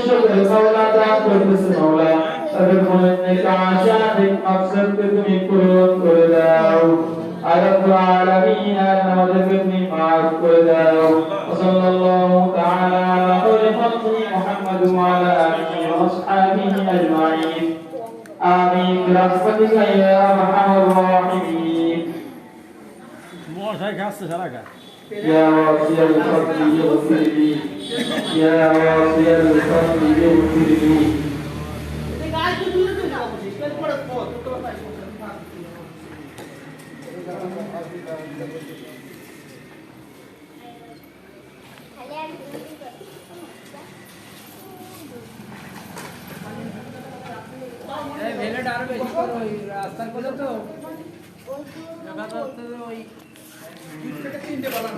উদ্দেশ্য করে মাওলা দান করতেছে মাওলা তাদের মনের নেক আশা নেক মাকসাদকে তুমি পূরণ করে দাও আর রব্বুল আলামিন আমাদেরকে তুমি মাফ করে দাও সাল্লাল্লাহু তাআলা আলা খায়রি খালকি মুহাম্মদ ওয়া আলা আলিহি ওয়া আসহাবিহি আজমাইন আমিন বিরহমাতিকা ইয়া আরহামার রাহিমিন মশাই খাচ্ছে সারা গা يا واسع الفضل اغفر لي يا واسع الفضل اغفر لي রাস্তার কথা তো ওই তিনটে বলা